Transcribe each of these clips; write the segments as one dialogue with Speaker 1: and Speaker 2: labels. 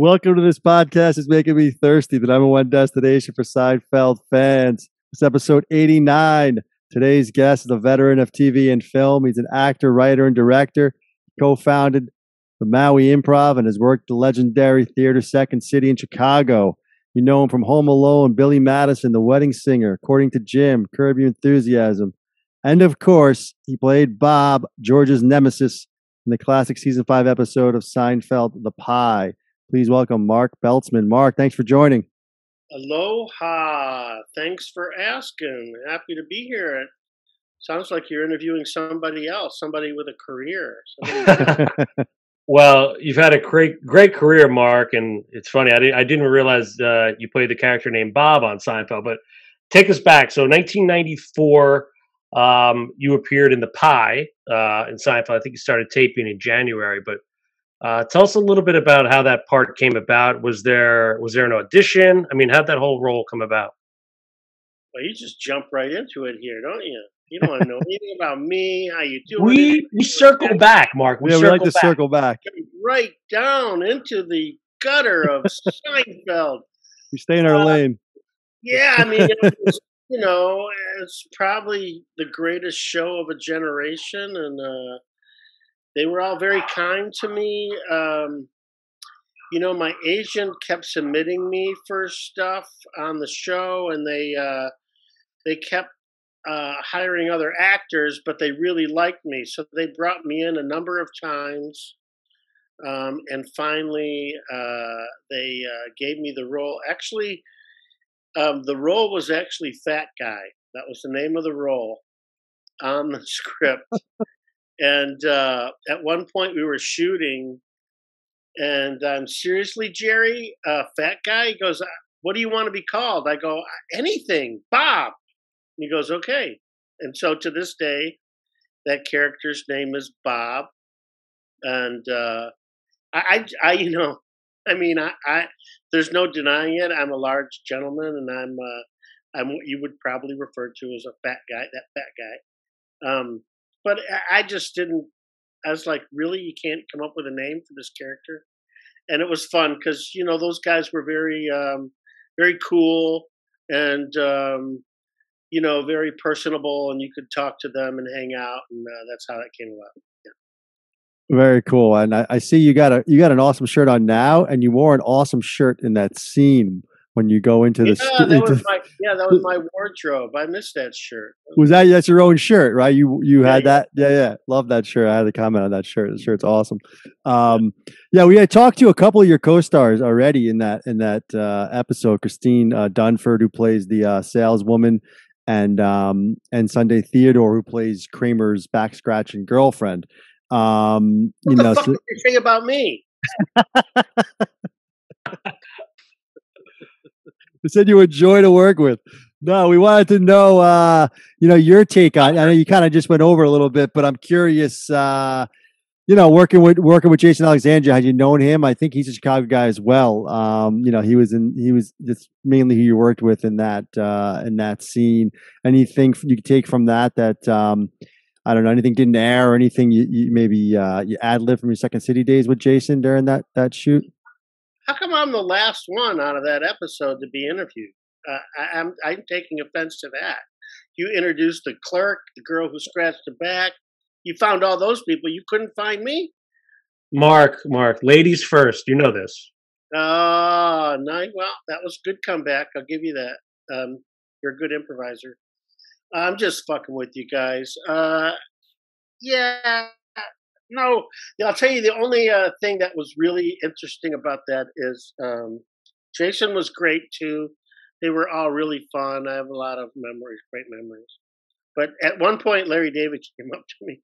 Speaker 1: Welcome to this podcast. It's making me thirsty. The number one destination for Seinfeld fans. It's episode 89. Today's guest is a veteran of TV and film. He's an actor, writer, and director. He co-founded the Maui Improv and has worked at the legendary theater Second City in Chicago. You know him from Home Alone, Billy Madison, The Wedding Singer, According to Jim, Curb Your Enthusiasm. And of course, he played Bob, George's nemesis, in the classic season 5 episode of Seinfeld, The Pie. Please welcome Mark Beltzman. Mark, thanks for joining.
Speaker 2: Aloha. Thanks for asking. Happy to be here. It sounds like you're interviewing somebody else, somebody with a career.
Speaker 3: Well, you've had a great career, Mark, and it's funny. I didn't realize you played the character named Bob on Seinfeld, but take us back. So 1994, you appeared in The Pie in Seinfeld. I think you started taping in January, but tell us a little bit about how that part came about. Was there an audition? I mean, how'd that whole role come about?
Speaker 2: Well, you just jump right into it here, don't you? You don't want to know anything about me, how you doing.
Speaker 3: We circle back, Mark.
Speaker 1: We like to circle back.
Speaker 2: Right down into the gutter of Seinfeld.
Speaker 1: We stay in our lane.
Speaker 2: Yeah, I mean, it was, it's probably the greatest show of a generation, and they were all very kind to me. My agent kept submitting me for stuff on the show, and they kept hiring other actors, but they really liked me, so they brought me in a number of times. And finally, they gave me the role. Actually, the role was actually Fat Guy. That was the name of the role on the script. And at one point we were shooting, and I'm seriously, Jerry, Fat Guy? He goes, what do you want to be called? I go, anything, Bob. And he goes, okay. And so to this day, that character's name is Bob. And I there's no denying it. I'm a large gentleman, and I'm what you would probably refer to as a fat guy, that fat guy. But I just didn't. I was like, really, you can't come up with a name for this character? And it was fun because those guys were very, very cool and very personable, and you could talk to them and hang out, and that's how that came about. Yeah.
Speaker 1: Very cool. And I see you got an awesome shirt on now, and you wore an awesome shirt in that scene when you go into the
Speaker 2: that was my wardrobe. I missed that shirt.
Speaker 1: That's your own shirt, right? You had that? Yeah. Love that shirt. I had a comment on that shirt. The shirt's awesome. We had talked to a couple of your co-stars already in that episode. Christine Dunford, who plays the saleswoman, and Sunday Theodore, who plays Kramer's back scratching girlfriend.
Speaker 2: What the fuck did you say about me?
Speaker 1: You said you were a joy to work with. No, we wanted to know, your take on. I know you kind of just went over a little bit, but I'm curious. Working with Jason Alexandria, had you known him? I think he's a Chicago guy as well. He was just mainly who you worked with in that scene. Anything you could take from that I don't know, anything didn't air or anything you maybe you ad-lib from your Second City days with Jason during that shoot?
Speaker 2: How come I'm the last one out of that episode to be interviewed? I'm taking offense to that. You introduced the clerk, the girl who scratched the back. You found all those people. You couldn't find me?
Speaker 3: Mark, ladies first. You know this.
Speaker 2: Oh, nice. Well, that was a good comeback. I'll give you that. You're a good improviser. I'm just fucking with you guys. No, I'll tell you the only thing that was really interesting about that is Jason was great too. They were all really fun. I have a lot of memories, great memories. But at one point, Larry David came up to me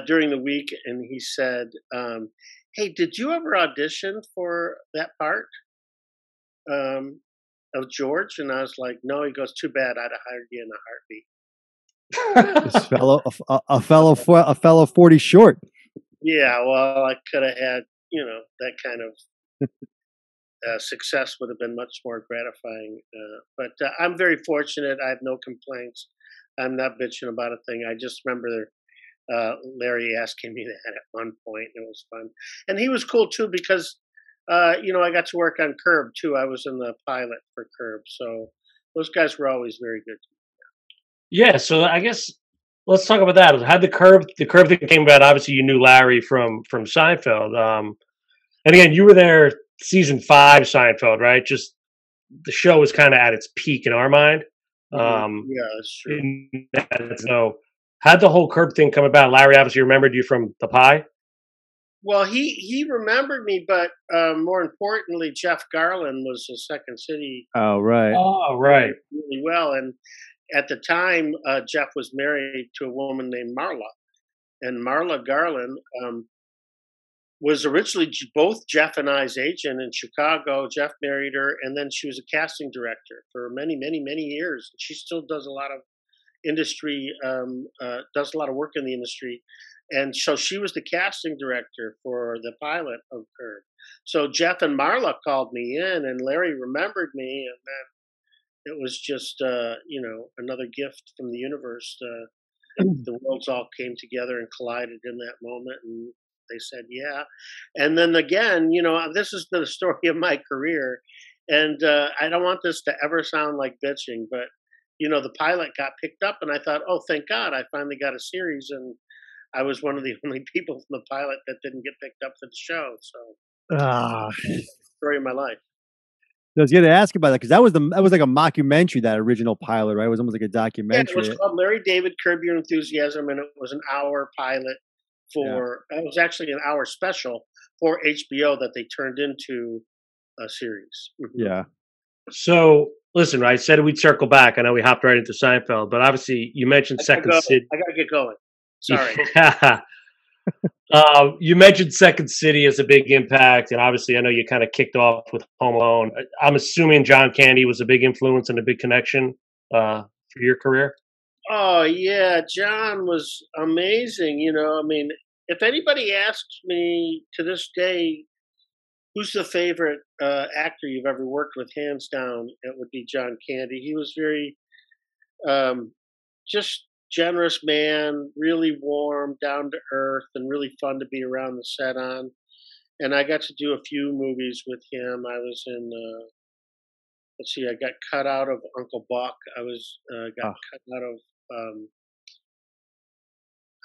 Speaker 2: during the week, and he said, hey, did you ever audition for that part of George? And I was like, no. He goes, too bad. I'd have hired you in a heartbeat.
Speaker 1: This a fellow 40 short.
Speaker 2: Yeah, well, I could have had, that kind of success would have been much more gratifying. But I'm very fortunate. I have no complaints. I'm not bitching about a thing. I just remember Larry asking me that at one point. It was fun. And he was cool, too, because I got to work on Curb too. I was in the pilot for Curb, so those guys were always very good.
Speaker 3: Yeah, so I guess let's talk about that. How the curve thing came about? Obviously, you knew Larry from Seinfeld. And again, you were there season 5 Seinfeld, right? Just the show was kind of at its peak in our mind.
Speaker 2: Yeah, that's true.
Speaker 3: So, how'd the whole curb thing come about? Larry obviously remembered you from the pie.
Speaker 2: Well, he remembered me, but more importantly, Jeff Garland was a Second City
Speaker 1: Oh, right.
Speaker 3: Oh, right.
Speaker 2: really well, and at the time, Jeff was married to a woman named Marla, and Marla Garland was originally both Jeff and I's agent in Chicago. Jeff married her, and then she was a casting director for many, many, many years. She still does a lot of industry, does a lot of work in the industry. And so she was the casting director for the pilot of Curb. So Jeff and Marla called me in, and Larry remembered me, and then it was just, another gift from the universe. The worlds all came together and collided in that moment, and they said, yeah. And then again, this is the story of my career. And I don't want this to ever sound like bitching, but, the pilot got picked up, and I thought, oh, thank God, I finally got a series. And I was one of the only people from the pilot that didn't get picked up for the show. So,
Speaker 1: Ah,
Speaker 2: story of my life.
Speaker 1: I was going to ask about that because that was like a mockumentary, that original pilot, right? It was almost like a
Speaker 2: Yeah, it
Speaker 1: documentary.
Speaker 2: was called Larry David Curb Your Enthusiasm, and it was an hour pilot it was actually an hour special for HBO that they turned into a series.
Speaker 1: Yeah.
Speaker 3: So, listen, I said we'd circle back. I know we hopped right into Seinfeld, but obviously you mentioned Second City.
Speaker 2: I gotta get going. Sorry.
Speaker 3: Yeah. You mentioned Second City as a big impact, and obviously I know you kind of kicked off with Home Alone. I'm assuming John Candy was a big influence and a big connection for your career.
Speaker 2: Oh yeah, John was amazing. I mean, if anybody asks me to this day, who's the favorite actor you've ever worked with, hands down, it would be John Candy. He was very just generous man, really warm, down to earth, and really fun to be around the set on. And I got to do a few movies with him. I was in let's see, I got cut out of Uncle Buck. I was got
Speaker 1: Oh,
Speaker 2: cut out of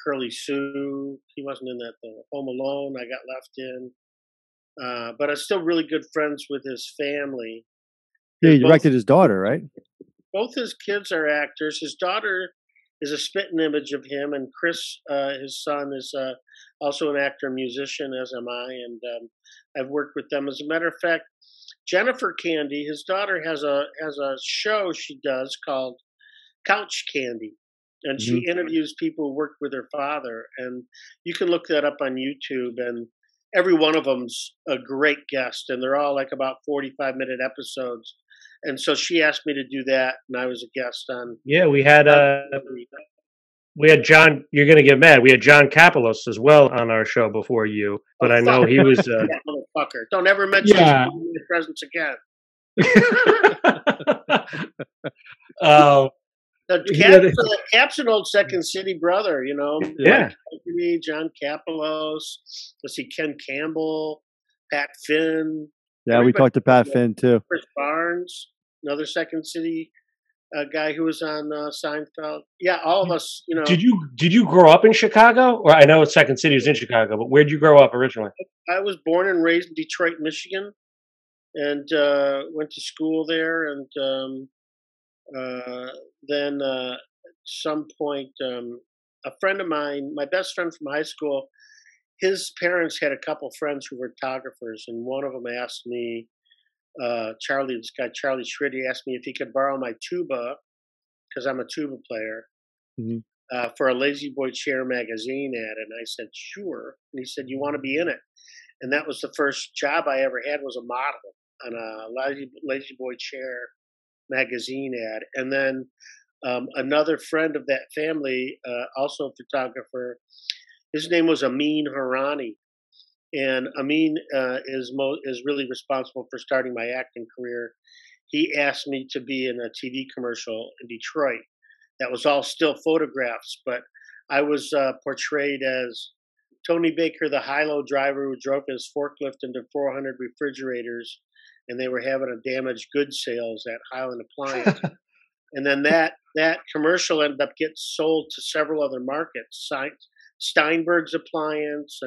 Speaker 2: Curly Sue. He wasn't in that though. Home Alone, I got left in. But I'm still really good friends with his family.
Speaker 1: yeah,
Speaker 2: They're
Speaker 1: he directed his daughter, right?
Speaker 2: both his kids are actors. His daughter is a spitting image of him, and Chris, his son, is also an actor and musician, as am I. And I've worked with them. As a matter of fact, Jennifer Candy, his daughter, has a show she does called Couch Candy, and she
Speaker 1: Hmm.
Speaker 2: interviews people who worked with her father. And you can look that up on YouTube. And every one of them's a great guest, and they're all like about 45-minute episodes. And so she asked me to do that, and I was a guest on.
Speaker 3: Yeah, we had John. You're gonna get mad. We had John Kapelos as well on our show before you,
Speaker 2: Oh
Speaker 3: but I
Speaker 2: fuck
Speaker 3: know he was.
Speaker 2: that motherfucker! Don't ever mention
Speaker 3: Yeah.
Speaker 2: his presence again.
Speaker 3: uh,
Speaker 2: The
Speaker 3: Yeah,
Speaker 2: Cap's an old Second City brother,
Speaker 3: yeah.
Speaker 2: Mike Anthony, John Kapelos. Let's see, Ken Campbell, Pat Finn.
Speaker 1: Yeah, we
Speaker 2: Everybody,
Speaker 1: talked to Pat Finn too.
Speaker 2: Chris Barnes, another Second City guy who was on Seinfeld. Yeah, all of us.
Speaker 3: Did you grow up in Chicago? Or I know Second City was in Chicago, but where'd you grow up originally?
Speaker 2: I was born and raised in Detroit, Michigan, and went to school there. And then at some point, a friend of mine, my best friend from high school, his parents had a couple friends who were photographers, and one of them asked me, Charlie, this guy Charlie Schritt, asked me if he could borrow my tuba because I'm a tuba player
Speaker 1: Hmm.
Speaker 2: for a Lazy Boy Chair magazine ad, and I said sure. And he said, "You want to be in it?" And that was the first job I ever had, was a model on a Lazy Boy Chair magazine ad. And then another friend of that family, also a photographer, his name was Amin Harani. And Amin is really responsible for starting my acting career. He asked me to be in a TV commercial in Detroit. That was all still photographs, but I was portrayed as Tony Baker, the high-low driver who drove his forklift into 400 refrigerators, and they were having a damaged goods sales at Highland Appliance. And then that commercial ended up getting sold to several other markets, Steinberg's Appliance,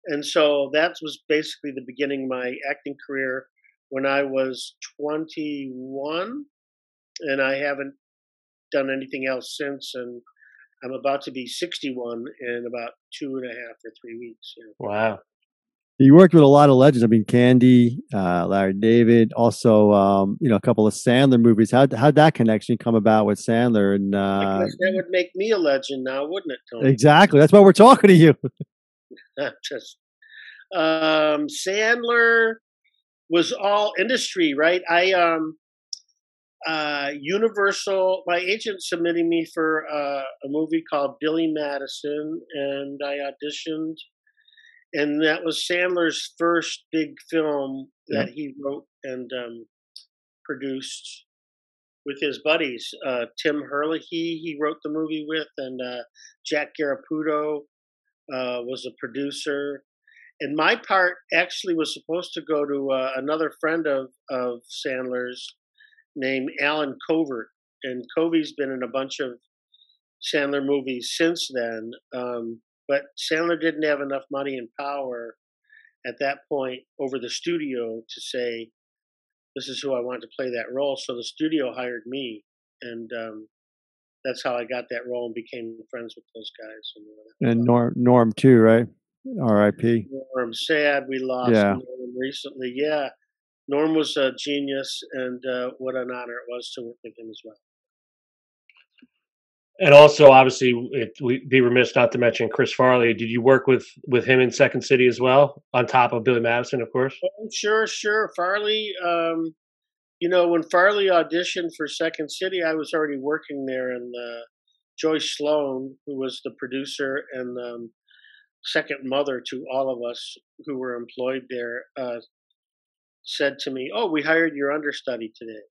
Speaker 2: and so that was basically the beginning of my acting career when I was 21, and I haven't done anything else since, and I'm about to be 61 in about 2.5 or 3 weeks. Yeah.
Speaker 3: Wow.
Speaker 1: You worked with a lot of legends. I mean, Candy, Larry David, also, a couple of Sandler movies. How'd that connection come about with Sandler? And
Speaker 2: I guess that would make me a legend now, wouldn't it, Tony?
Speaker 1: exactly. That's why we're talking to you.
Speaker 2: Just Sandler was all industry, right? Universal, my agent submitted me for a movie called Billy Madison, and I auditioned, and that was Sandler's first big film that he wrote and produced with his buddies. Tim Herlihy, he wrote the movie with, and Jack Garaputo was a producer. And my part actually was supposed to go to another friend of Sandler's named Alan Covert. And Covey's been in a bunch of Sandler movies since then. But Sandler didn't have enough money and power at that point over the studio to say, this is who I want to play that role. So the studio hired me. And that's how I got that role and became friends with those guys.
Speaker 1: And Norm too, right? R.I.P.
Speaker 2: Norm, sad we lost Norm recently. Yeah, Norm was a genius, and what an honor it was to work with him as well.
Speaker 3: And also, obviously, we'd be remiss not to mention Chris Farley. Did you work with him in Second City as well, on top of Billy Madison, of course?
Speaker 2: Oh, sure. Farley, when Farley auditioned for Second City, I was already working there, and Joyce Sloan, who was the producer and second mother to all of us who were employed there, said to me, "Oh, we hired your understudy today,"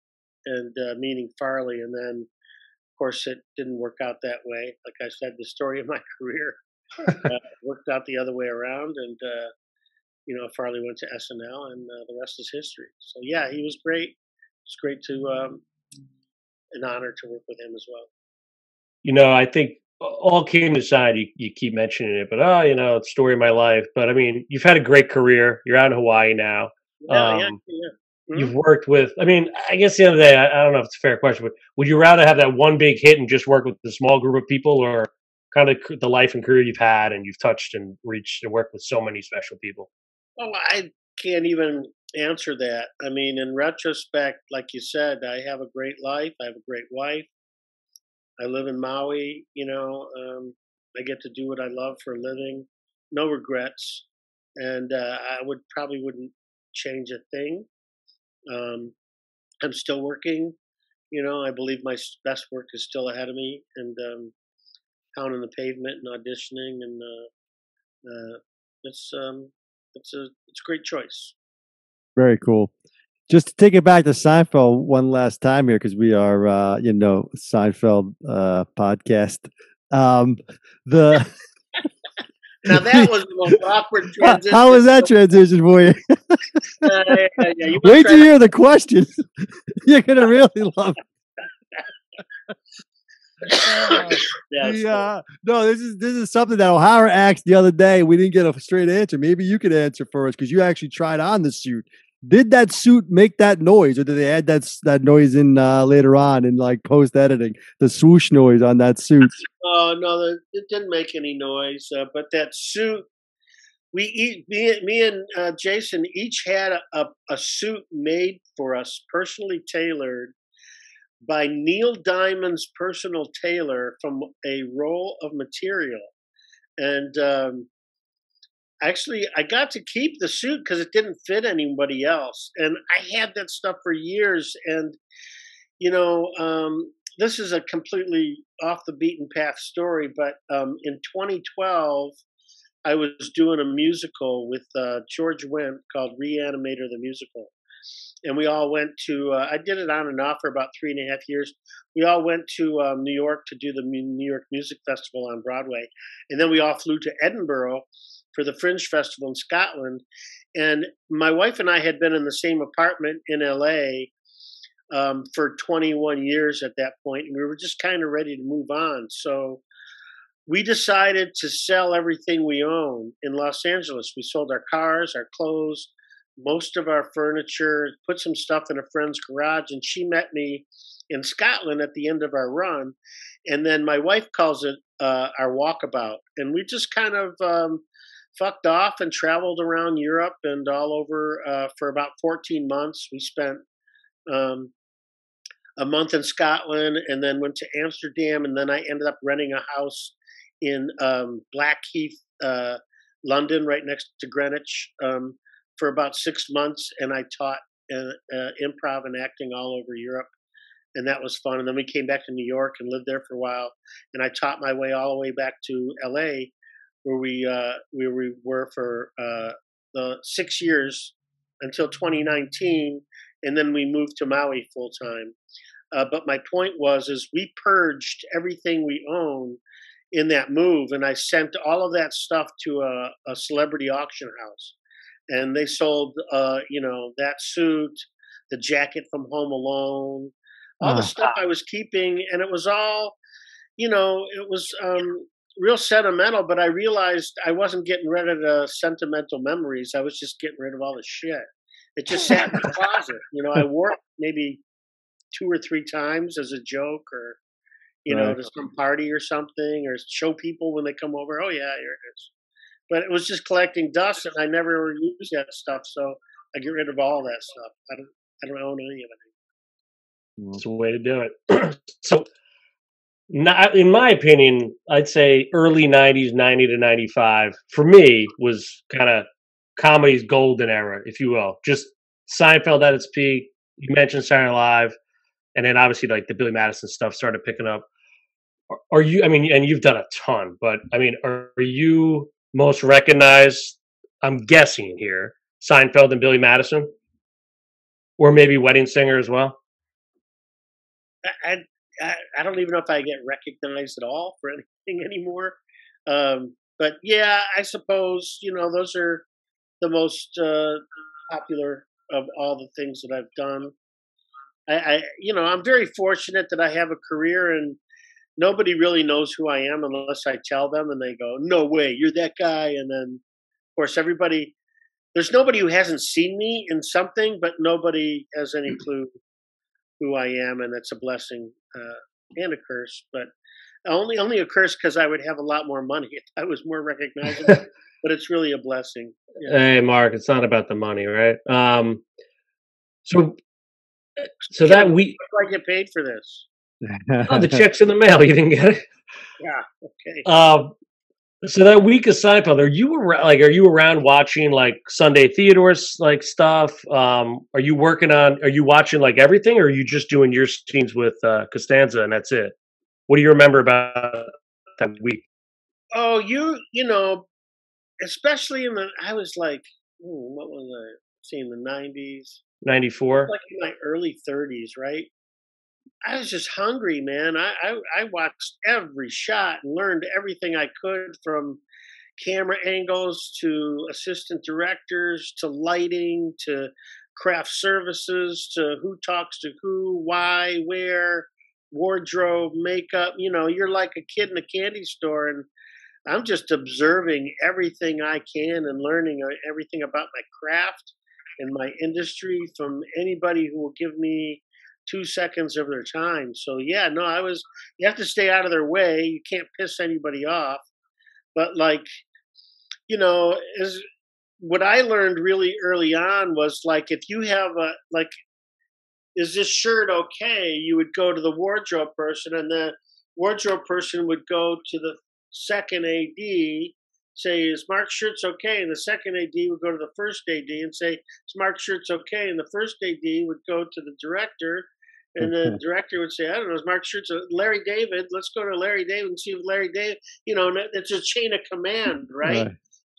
Speaker 2: and meaning Farley. And then, of course, it didn't work out that way. Like I said, the story of my career worked out the other way around, and Farley went to SNL, and the rest is history. So yeah, he was great. It's great to an honor to work with him as well.
Speaker 3: I think all kidding aside, you keep mentioning it, but it's story of my life. But I mean, you've had a great career. You're out in Hawaii now.
Speaker 2: Yeah. Mm-hmm.
Speaker 3: You've worked with, I guess the other day, I don't know if it's a fair question, but would you rather have that one big hit and just work with a small group of people, or kind of the life and career you've had and you've touched and reached and worked with so many special people?
Speaker 2: Oh, I can't even answer that. I mean, in retrospect, like you said, I have a great life. I have a great wife. I live in Maui, I get to do what I love for a living. No regrets. And I wouldn't change a thing. I'm still working. I believe my best work is still ahead of me, and pounding the pavement and auditioning, and it's a great choice. Very
Speaker 1: cool. Just to take it back to Seinfeld one last time here, because we are, Seinfeld podcast.
Speaker 2: Now that was the most awkward transition.
Speaker 1: How was that transition for you?
Speaker 2: Yeah.
Speaker 1: Wait till you hear the questions. You're gonna really love it. No, this is something that O'Hara asked the other day. We didn't get a straight answer. Maybe you could answer for us, because you actually tried on the suit. Did that suit make that noise, or did they add that noise in later on in like post editing? The swoosh noise on that suit.
Speaker 2: Oh no, it didn't make any noise. But that suit, me and Jason each had a suit made for us, personally tailored by Neil Diamond's personal tailor from a roll of material, and actually, I got to keep the suit because it didn't fit anybody else. And I had that stuff for years. And, this is a completely off the beaten path story, but in 2012, I was doing a musical with George Wendt called Reanimator the Musical. and we all went to. I did it on and off for about 3.5 years. We all went to New York to do the New York Music Festival on Broadway, and then we all flew to Edinburgh for the Fringe Festival in Scotland. And my wife and I had been in the same apartment in LA for 21 years at that point, and we were just kind of ready to move on. So we decided to sell everything we own in Los Angeles. We sold our cars, our clothes, most of our furniture, put some stuff in a friend's garage, and she met me in Scotland at the end of our run. And then my wife calls it our walkabout. And we just kind of fucked off and traveled around Europe and all over for about 14 months. We spent a month in Scotland and then went to Amsterdam. And then I ended up renting a house in Blackheath, London, right next to Greenwich, for about 6 months. And I taught improv and acting all over Europe. And that was fun. And then we came back to New York and lived there for a while. And I taught my way all the way back to LA, where we were for the 6 years until 2019. And then we moved to Maui full time. But my point is we purged everything we own in that move. And I sent all of that stuff to a celebrity auction house. And they sold, that suit, the jacket from Home Alone, all the stuff I was keeping. And it was all, it was real sentimental, but I realized I wasn't getting rid of the sentimental memories. I was just getting rid of all the shit. It just sat in the closet. I wore it maybe 2 or 3 times as a joke or, to some party or something, or show people when they come over. Oh, yeah, here it is. But it was just collecting dust, and I never used that stuff. So I get rid of all that stuff. I don't own any of it.
Speaker 3: It's a way to do it. So, in my opinion, I'd say early 90s, 90 to 95, for me, was kind of comedy's golden era, if you will. Just Seinfeld at its peak. You mentioned Saturday Night Live. And then obviously like the Billy Madison stuff started picking up. Are you, and you've done a ton, but are you most recognized, I'm guessing here, Seinfeld and Billy Madison? Or maybe Wedding Singer as well?
Speaker 2: I don't even know if I get recognized at all for anything anymore. But yeah, I suppose, those are the most popular of all the things that I've done. I'm very fortunate that I have a career and nobody really knows who I am unless I tell them and they go, no way, you're that guy. And then of course there's nobody who hasn't seen me in something, but nobody has any clue who I am. And it's a blessing and a curse, but only a curse because I would have a lot more money if I was more recognizable, but it's really a blessing. Yeah.
Speaker 3: Hey, Mark, it's not about the money, right? So that week,
Speaker 2: I get paid for this.
Speaker 3: The check's in the mail. You didn't get it.
Speaker 2: Yeah. Okay.
Speaker 3: So that week of Seinfeld, are you around watching like Sunday Theodore's like stuff? Are you watching like everything, or are you just doing your scenes with Costanza and that's it? What do you remember about that week?
Speaker 2: Oh, especially I was like, what was I seeing, the 90s?
Speaker 3: 94?
Speaker 2: Like in my early 30s, right? I was just hungry, man. I watched every shot and learned everything I could, from camera angles to assistant directors to lighting to craft services to who talks to who, why, where, wardrobe, makeup. You're like a kid in a candy store, and I'm just observing everything I can and learning everything about my craft and my industry from anybody who will give me 2 seconds of their time. So yeah, no, you have to stay out of their way. You can't piss anybody off. But what I learned really early on was like, if you have is this shirt okay? You would go to the wardrobe person, and the wardrobe person would go to the second AD, say, is Mark's shirt's okay? And the second AD would go to the first AD and say, is Mark's shirt's okay? And the first AD would go to the director, and the director would say, I don't know, is Mark's shirt's Larry David? Let's go to Larry David and see if Larry David, it's a chain of command, right?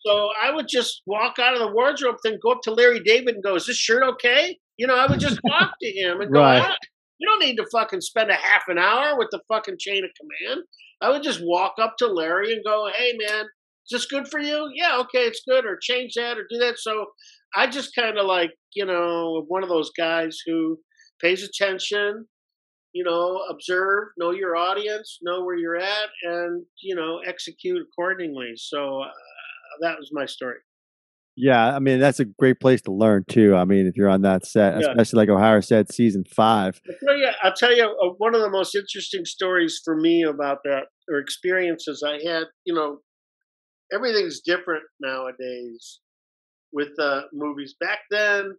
Speaker 2: So I would just walk out of the wardrobe thing, go up to Larry David and go, is this shirt okay? I would just talk to him and go,
Speaker 1: Right.
Speaker 2: you don't need to fucking spend a half an hour with the fucking chain of command. I would just walk up to Larry and go, hey, man, is this good for you? Yeah, okay, it's good. Or change that or do that. So I just kind of like, one of those guys who pays attention, observe, know your audience, know where you're at, and, execute accordingly. So that was my story.
Speaker 1: Yeah, I mean that's a great place to learn too. I mean, if you're on that set,
Speaker 2: Yeah.
Speaker 1: especially like O'Hara said, season 5.
Speaker 2: I'll tell you one of the most interesting stories for me about that, or experiences I had. Everything's different nowadays with movies. Back then,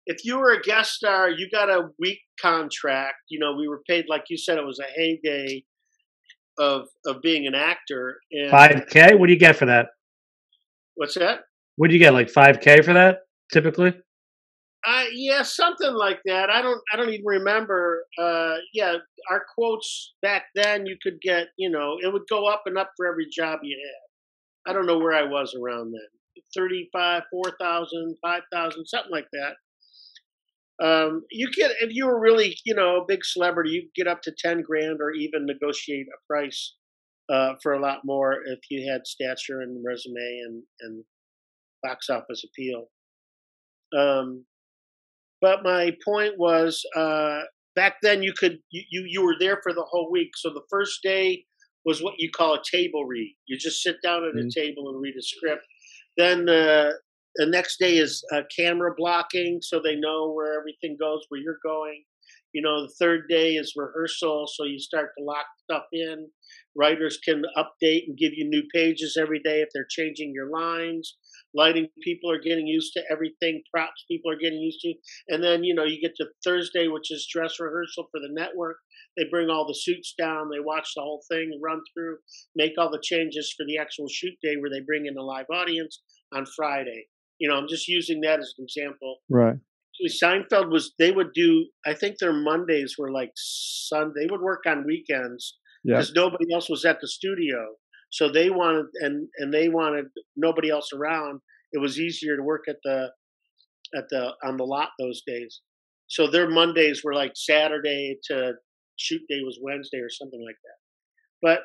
Speaker 2: if you were a guest star, you got a week contract. We were paid, like you said, it was a heyday of being an actor. And
Speaker 3: $5K? What do you get for that?
Speaker 2: What's that?
Speaker 3: What do you get? Like $5K for that typically?
Speaker 2: Yeah, something like that. I don't even remember. Yeah, our quotes back then, you could get, it would go up and up for every job you had. I don't know where I was around then. 35, 4,000, 5,000, something like that. You get, if you were really, a big celebrity, you could get up to 10 grand or even negotiate a price for a lot more if you had stature and resume and box office appeal. But my point was, back then you were there for the whole week. So the first day was what you call a table read. You just sit down at a table and read a script. Then the next day is camera blocking, so they know where everything goes, where you're going. The third day is rehearsal, so you start to lock stuff in. Writers can update and give you new pages every day if they're changing your lines. Lighting people are getting used to everything. Props people are getting used to. And then, you get to Thursday, which is dress rehearsal for the network. They bring all the suits down. They watch the whole thing, run through, make all the changes for the actual shoot day where they bring in a live audience on Friday. I'm just using that as an example.
Speaker 1: Right.
Speaker 2: Seinfeld they would do, I think their Mondays were like Sunday. They would work on weekends because nobody else was at the studio. So they wanted, and they wanted nobody else around. It was easier to work on the lot those days. So their Mondays were like Saturday to shoot day was Wednesday or something like that. But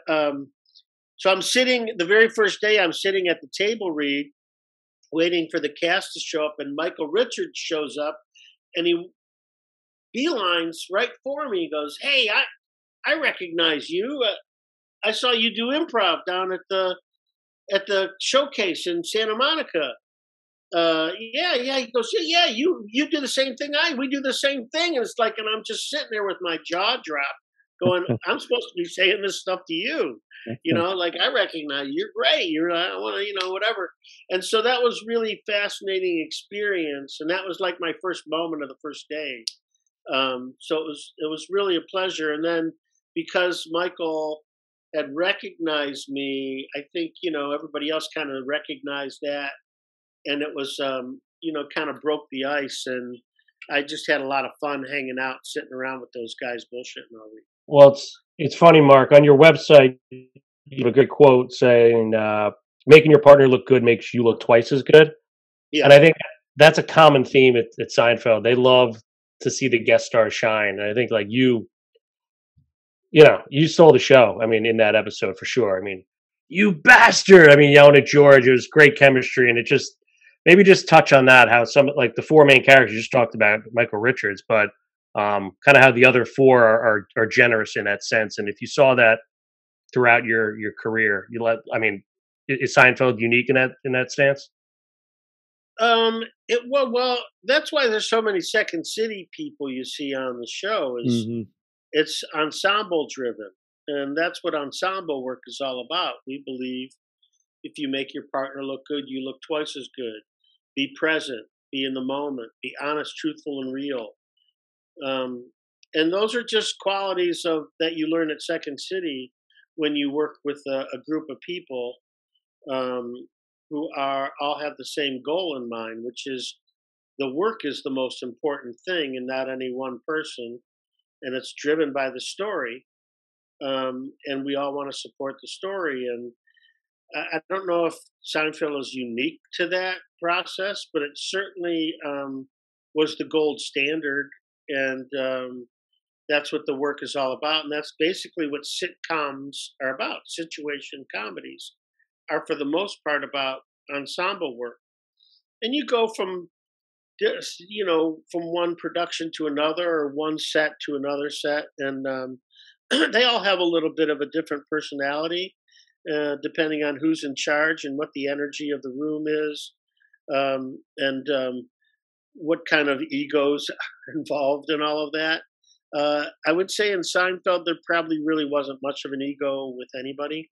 Speaker 2: so I'm sitting the very first day. I'm sitting at the table read, waiting for the cast to show up, and Michael Richards shows up, and he beelines right for me. He goes, "Hey, I recognize you. I saw you do improv down at the showcase in Santa Monica." Yeah. He goes, yeah. You do the same thing. We do the same thing. And it's like, and I'm just sitting there with my jaw dropped, going, I'm supposed to be saying this stuff to you. Like I recognize you're great. I want to, whatever. And so that was really fascinating experience, and that was like my first moment of the first day. So it was really a pleasure. And then because Michael had recognized me, I think, everybody else kind of recognized that. And it was, kind of broke the ice. And I just had a lot of fun hanging out, sitting around with those guys bullshitting all week.
Speaker 3: Well, it's funny, Mark. On your website, you have a good quote saying, making your partner look good makes you look twice as good. Yeah. And I think that's a common theme at Seinfeld. They love to see the guest stars shine. And I think like you stole the show. I mean, in that episode for sure. I mean, you bastard. I mean, yelling at George, it was great chemistry. And it maybe just touch on that, how some, like the four main characters you just talked about, Michael Richards, but kind of how the other four are generous in that sense. And if you saw that throughout your career, is Seinfeld unique in that stance?
Speaker 2: Well, that's why there's so many Second City people you see on the show. It's ensemble driven, and that's what ensemble work is all about. We believe if you make your partner look good, you look twice as good. Be present, be in the moment, be honest, truthful, and real. And those are just qualities that you learn at Second City when you work with a group of people who all have the same goal in mind, which is the work is the most important thing and not any one person. And it's driven by the story. And we all want to support the story. And I don't know if Seinfeld is unique to that process, but it certainly was the gold standard, and that's what the work is all about, and that's basically what sitcoms are about. Situation comedies are, for the most part, about ensemble work, and you go from from one production to another, or one set to another set, and they all have a little bit of a different personality, depending on who's in charge and what the energy of the room is, and what kind of egos are involved in all of that. I would say in Seinfeld, there probably really wasn't much of an ego with anybody.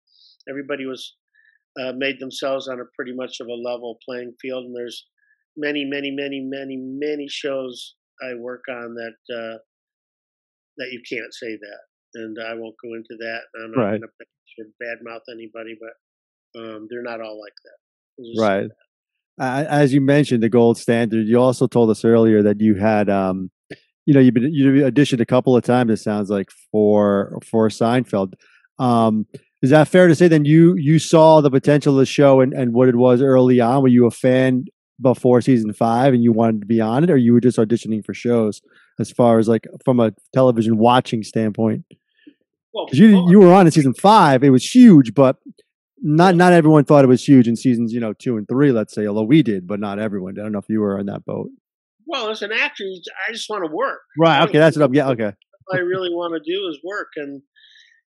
Speaker 2: Everybody was made themselves on a pretty much of a level playing field, and there's many shows I work on that you can't say that, and I won't go into that. I'm not
Speaker 1: Right.
Speaker 2: going to badmouth anybody, but they're not all like that.
Speaker 1: Right. As you mentioned, the gold standard. You also told us earlier that you had, you auditioned a couple of times. It sounds like for Seinfeld. Is that fair to say? Then you saw the potential of the show and what it was early on. Were you a fan before season 5 and you wanted to be on it, or you were just auditioning for shows? As far as like from a television watching standpoint,
Speaker 2: Well,
Speaker 1: because you were on in season 5, it was huge, but not everyone thought it was huge in seasons 2 and 3, let's say. Although we did, but not everyone. I don't know if you were on that boat.
Speaker 2: well, as an actor, I just want to work.
Speaker 1: Right. Okay. That's what I'm. Yeah. Okay.
Speaker 2: All I really want to do is work, and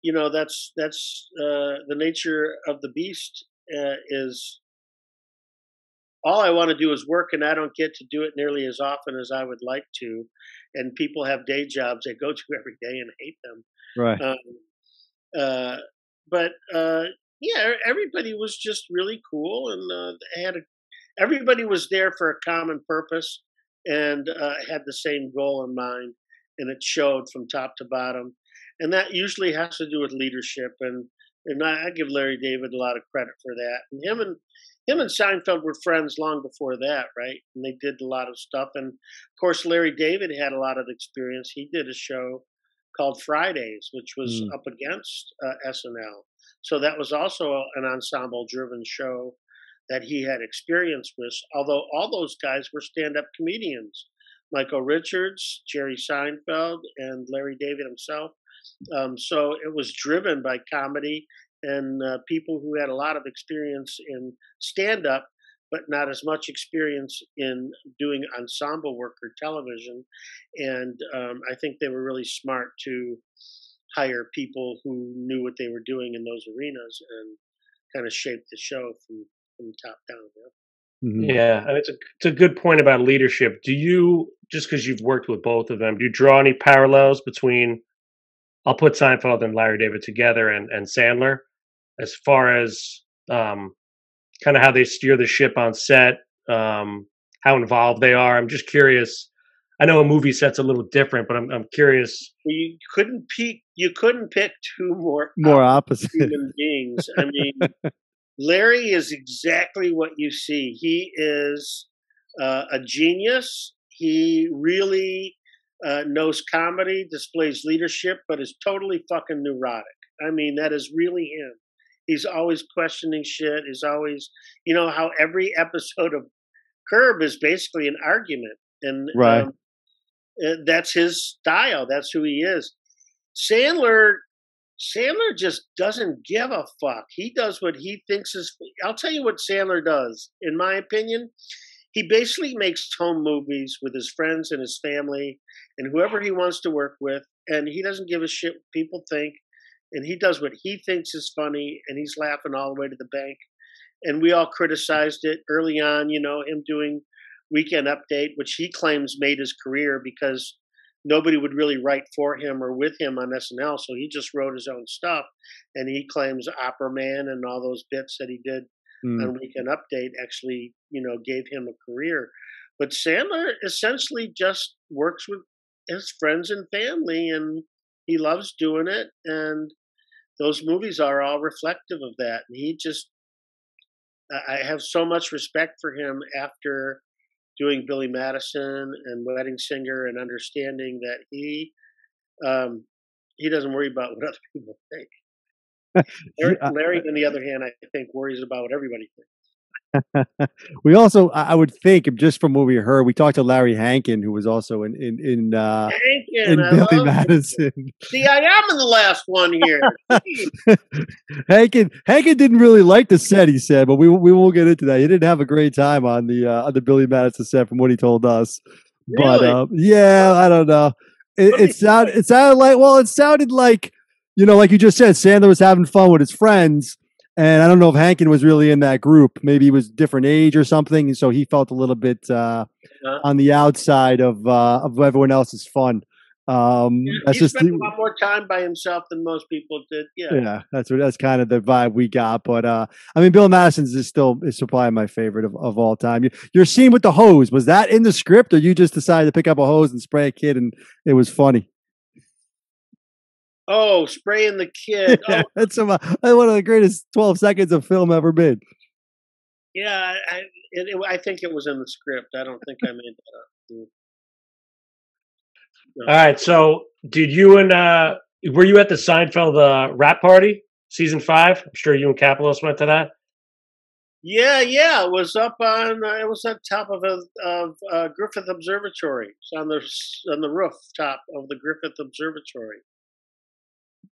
Speaker 2: that's the nature of the beast. Is all I want to do is work, and I don't get to do it nearly as often as I would like to. And people have day jobs they go to every day and hate them.
Speaker 1: Right.
Speaker 2: But yeah, everybody was just really cool, and everybody was there for a common purpose, and had the same goal in mind, and it showed from top to bottom. And that usually has to do with leadership, and I give Larry David a lot of credit for that. And him and Seinfeld were friends long before that, right? And they did a lot of stuff. And of course, Larry David had a lot of experience. He did a show called Fridays, which was up against SNL. So that was also an ensemble-driven show that he had experience with. Although all those guys were stand-up comedians: Michael Richards, Jerry Seinfeld, and Larry David himself. So it was driven by comedy and people who had a lot of experience in stand-up, but not as much experience in doing ensemble work or television. And I think they were really smart to hire people who knew what they were doing in those arenas and kind of shape the show from top down.
Speaker 3: Yeah, and it's a good point about leadership. Do you, just because you've worked with both of them, do you draw any parallels between, I'll put Seinfeld and Larry David together, and Sandler, as far as kind of how they steer the ship on set, how involved they are? I'm just curious. I know a movie set's a little different, but I'm curious.
Speaker 2: You couldn't pick two more
Speaker 1: opposite
Speaker 2: human beings. I mean, Larry is exactly what you see. He is a genius. He really knows comedy, displays leadership, but is totally fucking neurotic. I mean, that is really him. He's always questioning shit. He's always, how every episode of Curb is basically an argument, and
Speaker 1: right.
Speaker 2: That's his style. That's who he is. Sandler just doesn't give a fuck. He does what he thinks is. I'll tell you what Sandler does, in my opinion. He basically makes home movies with his friends and his family and whoever he wants to work with, and he doesn't give a shit what people think. And he does what he thinks is funny, and he's laughing all the way to the bank. And we all criticized it early on, him doing Weekend Update, which he claims made his career because nobody would really write for him or with him on SNL. So he just wrote his own stuff. And he claims Opera Man and all those bits that he did on Weekend Update actually, gave him a career. But Sandler essentially just works with his friends and family, and he loves doing it. And those movies are all reflective of that. And I have so much respect for him after doing Billy Madison and Wedding Singer, and understanding that he doesn't worry about what other people think. Larry, on the other hand, I think worries about what everybody thinks.
Speaker 1: We also, I would think, just from what we heard, we talked to Larry Hankin, who was also
Speaker 2: Hankin,
Speaker 1: in
Speaker 2: I
Speaker 1: Billy
Speaker 2: love it.
Speaker 1: Madison.
Speaker 2: See, I am in the last one here.
Speaker 1: Hankin didn't really like the set, he said, but we won't get into that. He didn't have a great time on the Billy Madison set, from what he told us. But
Speaker 2: Really?
Speaker 1: yeah, I don't know.
Speaker 2: What did he say?
Speaker 1: It sounded like, well, it sounded like, like you just said, Sandler was having fun with his friends. And I don't know if Hankin was really in that group. Maybe he was different age or something, and so he felt a little bit on the outside of everyone else's fun. That's
Speaker 2: He
Speaker 1: just
Speaker 2: spent a lot more time by himself than most people did. Yeah.
Speaker 1: yeah. That's kind of the vibe we got. But I mean, Bill Madison's is probably my favorite of all time. Your scene with the hose, was that in the script, or you just decided to pick up a hose and spray a kid and it was funny?
Speaker 2: Oh, spraying the kid.
Speaker 1: Yeah,
Speaker 2: Oh,
Speaker 1: that's one of the greatest 12 seconds of film ever made.
Speaker 2: yeah. I think it was in the script. I don't think I made that up. No.
Speaker 3: All right. So, did you and were you at the Seinfeld rap party, season 5? I'm sure you and Kapelos went to that.
Speaker 2: Yeah. It was up on. It was on top of Griffith Observatory. It's on the rooftop of the Griffith Observatory.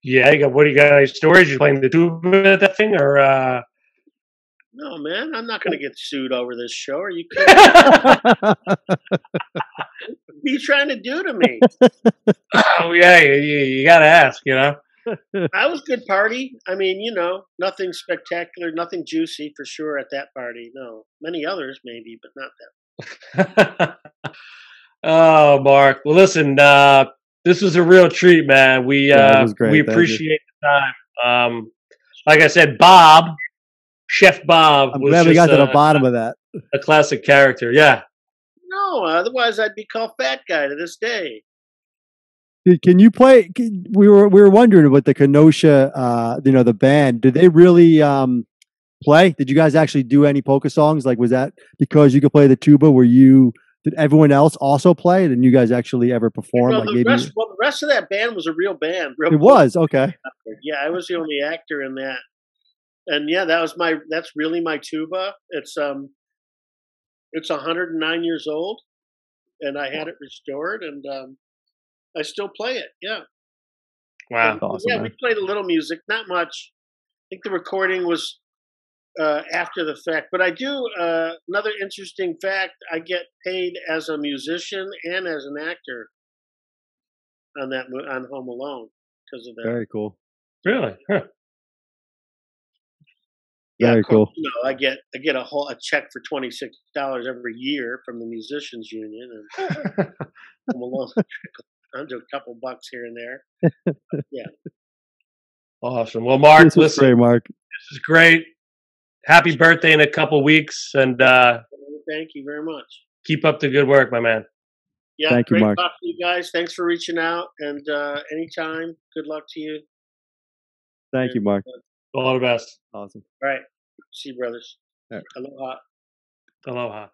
Speaker 3: Yeah. What do you got? Any stories? You playing the tuba at that thing, or?
Speaker 2: No, man, I'm not going to get sued over this show. Are you kidding? What are you trying to do to me?
Speaker 3: Oh yeah, you got to ask.
Speaker 2: I was good party. I mean, nothing spectacular, nothing juicy for sure at that party. No, many others maybe, but not that.
Speaker 3: Oh, Mark. Well, listen, this was a real treat, man. We
Speaker 1: it was great.
Speaker 3: we
Speaker 1: Thank you.
Speaker 3: appreciate the time. Like I said, Chef Bob
Speaker 1: I'm
Speaker 3: was
Speaker 1: glad we got
Speaker 3: just
Speaker 1: to the bottom of that.
Speaker 3: a classic character. Yeah.
Speaker 2: No, otherwise I'd be called fat guy to this day.
Speaker 1: Can you play? We were wondering about the Kenosha, the band. Did they really play? Did you guys actually do any polka songs? Like, was that because you could play the tuba? Did everyone else also play? Did you guys actually ever perform?
Speaker 2: The rest of that band was a real band.
Speaker 1: It was okay.
Speaker 2: Yeah, I was the only actor in that, and yeah, that's really my tuba. It's 109 years old, and I had it restored, and I still play it. Yeah.
Speaker 3: Wow.
Speaker 2: And,
Speaker 1: Awesome,
Speaker 2: yeah,
Speaker 1: man.
Speaker 2: we played a little music, not much. I think the recording was after the fact, but I do. Another interesting fact: I get paid as a musician and as an actor on Home Alone because of that.
Speaker 1: Very cool.
Speaker 3: Really? Huh.
Speaker 2: Yeah,
Speaker 1: Very
Speaker 2: of course,
Speaker 1: cool.
Speaker 2: I get a check for $26 every year from the musicians union, and Home Alone under a couple bucks here and there. Yeah.
Speaker 3: Awesome. Well, Mark,
Speaker 1: This was
Speaker 3: listen,
Speaker 1: great, Mark.
Speaker 3: this is great. Happy birthday in a couple weeks, and
Speaker 2: Thank you very much.
Speaker 3: keep up the good work, my man.
Speaker 2: Yeah,
Speaker 1: Thank you,
Speaker 2: great
Speaker 1: Mark.
Speaker 2: talking to you guys. Thanks for reaching out, and anytime. Good luck to you.
Speaker 1: Thank you, Mark.
Speaker 3: All the best.
Speaker 1: Awesome.
Speaker 2: All right. See you, brothers.
Speaker 1: All right.
Speaker 2: Aloha.
Speaker 3: Aloha.